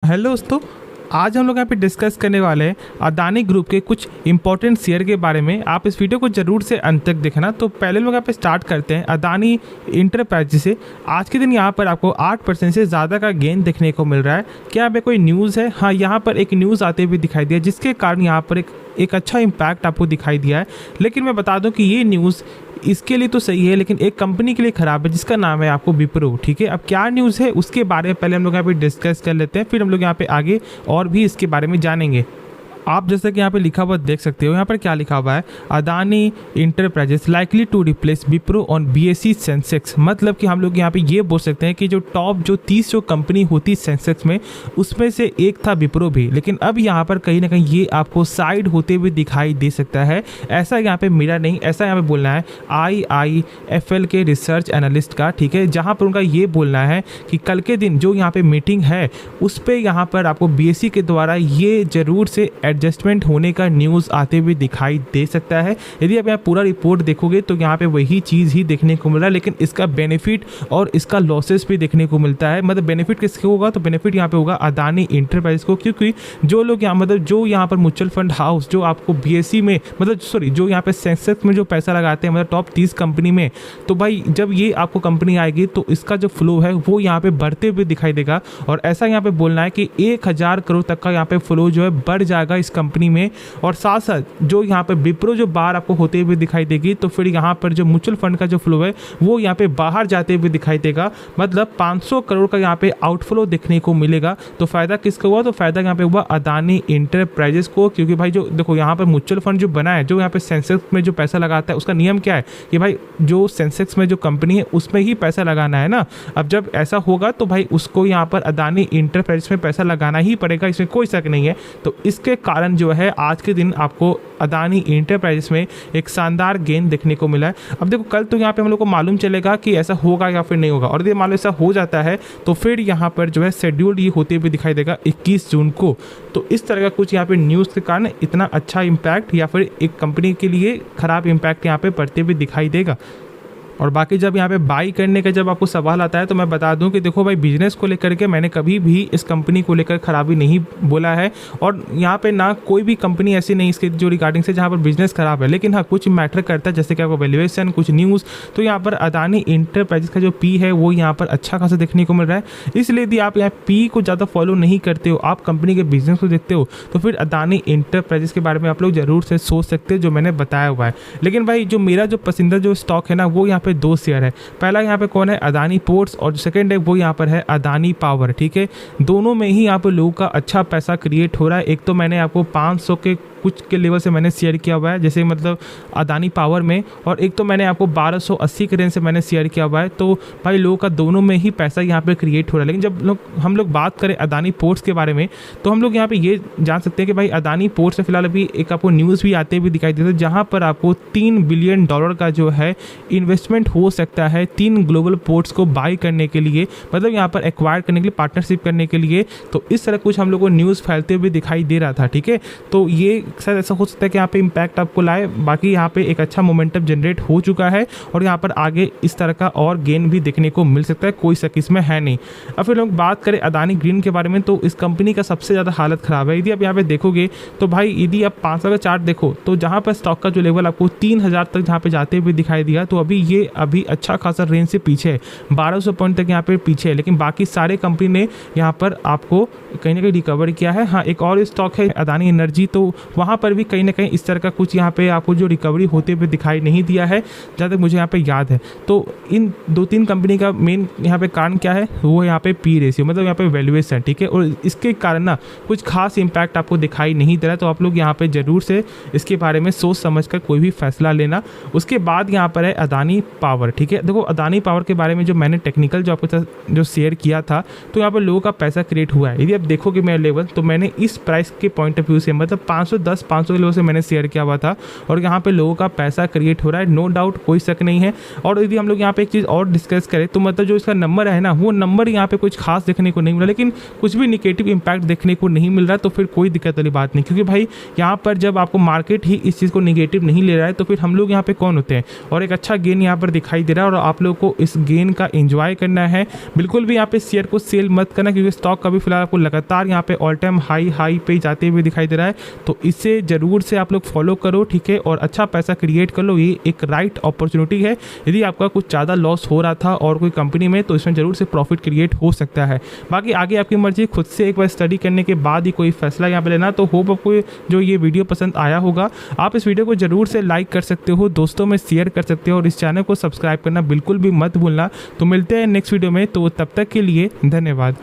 Hello दोस्तों, आज हम लोग यहाँ पे डिस्कस करने वाले हैं अदानी ग्रुप के कुछ इंपॉर्टेंट शेयर के बारे में। आप इस वीडियो को जरूर से अंत तक देखना। तो पहले लोग यहाँ पे स्टार्ट करते हैं अदानी इंटरप्राइजेज से। आज के दिन यहाँ पर आपको 8% से ज़्यादा का गेन देखने को मिल रहा है। क्या यहाँ पे कोई न्यूज़ है? हाँ, यहाँ पर एक न्यूज़ आते हुए दिखाई दिया जिसके कारण यहाँ पर एक अच्छा इम्पैक्ट आपको दिखाई दिया है। लेकिन मैं बता दूं कि ये न्यूज़ इसके लिए तो सही है लेकिन एक कंपनी के लिए ख़राब है जिसका नाम है आपको विप्रो। ठीक है, अब क्या न्यूज़ है उसके बारे में पहले हम लोग यहाँ पे डिस्कस कर लेते हैं, फिर हम लोग यहाँ पे आगे और भी इसके बारे में जानेंगे। आप जैसे कि यहाँ पे लिखा हुआ देख सकते हो, यहाँ पर क्या लिखा हुआ है, Adani enterprises likely to replace Wipro on BSE Sensex. मतलब कि हम लोग यहाँ पे ये बोल सकते हैं कि जो टॉप जो 30 जो कंपनी होती सेंसेक्स में उसमें से एक था विप्रो भी। लेकिन अब यहाँ पर कहीं ना कहीं ये आपको साइड होते हुए दिखाई दे सकता है। ऐसा यहाँ पे मेरा नहीं, ऐसा यहाँ पे बोलना है IIFL के रिसर्च एनालिस्ट का। ठीक है, जहाँ पर उनका ये बोलना है कि कल के दिन जो यहाँ पे मीटिंग है उस पर यहाँ पर आपको BSE के द्वारा ये ज़रूर से एडजस्टमेंट होने का न्यूज़ आते हुए दिखाई दे सकता है। यदि आप यहाँ पूरा रिपोर्ट देखोगे तो यहाँ पे वही चीज़ ही देखने को मिल रहा है, लेकिन इसका बेनिफिट और इसका लॉसेस भी देखने को मिलता है। मतलब बेनिफिट किसके होगा? तो बेनिफिट यहाँ पे होगा अदानी इंटरप्राइज को, क्योंकि जो लोग यहाँ मतलब जो यहाँ पर म्यूचुअल फंड हाउस जो आपको BSE में जो यहाँ पे सेंसेक्स में जो पैसा लगाते हैं मतलब टॉप 30 कंपनी में, तो भाई जब ये आपको कंपनी आएगी तो इसका जो फ्लो है वो यहाँ पे बढ़ते हुए दिखाई देगा। और ऐसा यहाँ पे बोलना है कि 1000 करोड़ तक का यहाँ पे फ्लो जो है बढ़ जाएगा इस कंपनी में। और साथ साथ जो यहाँ पे विप्रो जो बाहर आपको होते हुए दिखाई देगी, तो फिर यहाँ पर जो म्यूचुअल फंड का जो फ्लो है वो यहाँ पे बाहर जाते हुए दिखाई देगा। मतलब 500 करोड़ का यहाँ पे आउटफ्लो देखने को मिलेगा। तो फायदा किसका हुआ? तो फायदा यहाँ पे हुआ अदानी इंटरप्राइजेस को, क्योंकि भाई जो देखो यहाँ पर म्यूचुअल फंड जो बना है, जो यहाँ पे सेंसेक्स में जो पैसा लगाता है उसका नियम क्या है कि भाई जो सेंसेक्स में जो कंपनी है उसमें ही पैसा लगाना है ना। अब जब ऐसा होगा तो भाई उसको यहाँ पर अदानी इंटरप्राइजेस में पैसा लगाना ही पड़ेगा, इसमें कोई शक नहीं है। तो इसके कारण जो है आज के दिन आपको अदानी इंटरप्राइजेस में एक शानदार गेन देखने को मिला है। अब देखो कल तो यहाँ पे हम लोग को मालूम चलेगा कि ऐसा होगा या फिर नहीं होगा, और यदि मान लो ऐसा हो जाता है तो फिर यहाँ पर जो है शेड्यूल ये होते हुए दिखाई देगा 21 जून को। तो इस तरह का कुछ यहाँ पे न्यूज़ के कारण इतना अच्छा इम्पैक्ट या फिर एक कंपनी के लिए ख़राब इम्पैक्ट यहाँ पे पड़ते हुए दिखाई देगा। और बाकी जब यहाँ पे बाई करने का जब आपको सवाल आता है तो मैं बता दूं कि देखो भाई बिजनेस को लेकर के मैंने कभी भी इस कंपनी को लेकर खराबी नहीं बोला है, और यहाँ पे ना कोई भी कंपनी ऐसी नहीं इसके जो रिगार्डिंग से जहाँ पर बिजनेस खराब है। लेकिन हाँ, कुछ मैटर करता है जैसे कि आपको वैल्यूएशन, कुछ न्यूज़। तो यहाँ पर अदानी इंटरप्राइजेस का जो P है वो यहाँ पर अच्छा खासा देखने को मिल रहा है। इसलिए यदि आप यहाँ P को ज़्यादा फॉलो नहीं करते हो, आप कंपनी के बिजनेस को देखते हो, तो फिर अदानी इंटरप्राइजेस के बारे में आप लोग ज़रूर से सोच सकते हो जो मैंने बताया हुआ है। लेकिन भाई जो मेरा जो पसंदीदा जो स्टॉक है ना वो यहाँ 2 शेयर है। पहला यहाँ पे कौन है? अदानी पोर्ट्स, और जो सेकंड है वो यहाँ पर है अदानी पावर। ठीक है, दोनों में ही यहाँ पे लोगों का अच्छा पैसा क्रिएट हो रहा है। एक तो मैंने आपको 500 के कुछ के लेवल से मैंने शेयर किया हुआ है, जैसे मतलब अदानी पावर में, और एक तो मैंने आपको 1280 के रेंज से मैंने शेयर किया हुआ है। तो भाई लोगों का दोनों में ही पैसा यहाँ पे क्रिएट हो रहा है। लेकिन जब हम लोग बात करें अदानी पोर्ट्स के बारे में तो हम लोग यहाँ पे ये जान सकते हैं कि भाई अदानी पोर्ट्स में फिलहाल अभी एक आपको न्यूज़ भी आते हुए दिखाई देता है जहाँ पर आपको $3 बिलियन का जो है इन्वेस्टमेंट हो सकता है 3 ग्लोबल पोर्ट्स को बाई करने के लिए, मतलब यहाँ पर एक्वायर करने के लिए, पार्टनरशिप करने के लिए। तो इस तरह कुछ हम लोग को न्यूज़ फैलते हुए दिखाई दे रहा था। ठीक है, तो ये शायद ऐसा हो सकता है कि यहाँ पे इम्पैक्ट आपको लाए। बाकी यहाँ पे एक अच्छा मोमेंटम जनरेट हो चुका है और यहाँ पर आगे इस तरह का और गेन भी देखने को मिल सकता है, कोई शक इसमें है नहीं। अब फिर लोग बात करें अदानी ग्रीन के बारे में, तो इस कंपनी का सबसे ज़्यादा हालत ख़राब है। यदि आप यहाँ पे देखोगे तो भाई यदि आप 5 साल का चार्ट देखो तो जहाँ पर स्टॉक का जो लेवल आपको 3000 तक जहाँ पे जाते हुए दिखाई दिया, तो अभी अच्छा खासा रेंज से पीछे है, 1200 पॉइंट तक यहाँ पे पीछे है। लेकिन बाकी सारे कंपनी ने यहाँ पर आपको कहीं ना कहीं रिकवर किया है। हाँ, एक और स्टॉक है अदानी एनर्जी, तो वहाँ पर भी कहीं ना कहीं इस तरह का कुछ यहाँ पे आपको जो रिकवरी होते हुए दिखाई नहीं दिया है जहाँ तक मुझे यहाँ पे याद है। तो इन 2-3 कंपनी का मेन यहाँ पे कारण क्या है? वो यहाँ पे P रेशियो, मतलब यहाँ पे वैल्यूएशन। ठीक है, और इसके कारण ना कुछ खास इंपैक्ट आपको दिखाई नहीं दे रहा है। तो आप लोग यहाँ पे ज़रूर से इसके बारे में सोच समझ कर कोई भी फैसला लेना। उसके बाद यहाँ पर है अदानी पावर। ठीक है, देखो अदानी पावर के बारे में जो मैंने टेक्निकल जो आपके साथ जो शेयर किया था, तो यहाँ पर लोगों का पैसा क्रिएट हुआ है। यदि आप देखोगे मेरा लेवल, तो मैंने इस प्राइस के पॉइंट ऑफ व्यू से मतलब 410-500 के लेवल से मैंने शेयर किया हुआ था और यहाँ पे लोगों का पैसा क्रिएट हो रहा है, नो डाउट, कोई शक नहीं है। और यदि हम लोग यहाँ पे एक चीज़ और डिस्कस करें तो मतलब जो इसका नंबर है ना, वो नंबर यहाँ पे कुछ खास देखने को नहीं मिला, लेकिन कुछ भी निगेटिव इंपैक्ट देखने को नहीं मिल रहा, तो फिर कोई दिक्कत वाली बात नहीं, क्योंकि भाई यहाँ पर जब आपको मार्केट ही इस चीज़ को निगेटिव नहीं ले रहा है तो फिर हम लोग यहाँ पे कौन होते हैं। और एक अच्छा गेन यहाँ पर दिखाई दे रहा है और आप लोग को इस गेन का एंजॉय करना है। बिल्कुल भी यहाँ पे शेयर को सेल मत करना, क्योंकि स्टॉक का भी फिलहाल आपको लगातार यहाँ पे ऑल टाइम हाई पे जाते हुए दिखाई दे रहा है, तो इसे जरूर से आप लोग फॉलो करो, ठीक है, और अच्छा पैसा क्रिएट कर लो। ये एक राइट अपॉर्चुनिटी है। यदि आपका कुछ ज़्यादा लॉस हो रहा था और कोई कंपनी में, तो इसमें जरूर से प्रॉफिट क्रिएट हो सकता है। बाकी आगे आपकी मर्जी, खुद से एक बार स्टडी करने के बाद ही कोई फैसला यहाँ पे लेना। तो होप आपको जो ये वीडियो पसंद आया होगा। आप इस वीडियो को जरूर से लाइक कर सकते हो, दोस्तों में शेयर कर सकते हो और इस चैनल को सब्सक्राइब करना बिल्कुल भी मत भूलना। तो मिलते हैं नेक्स्ट वीडियो में, तो तब तक के लिए धन्यवाद।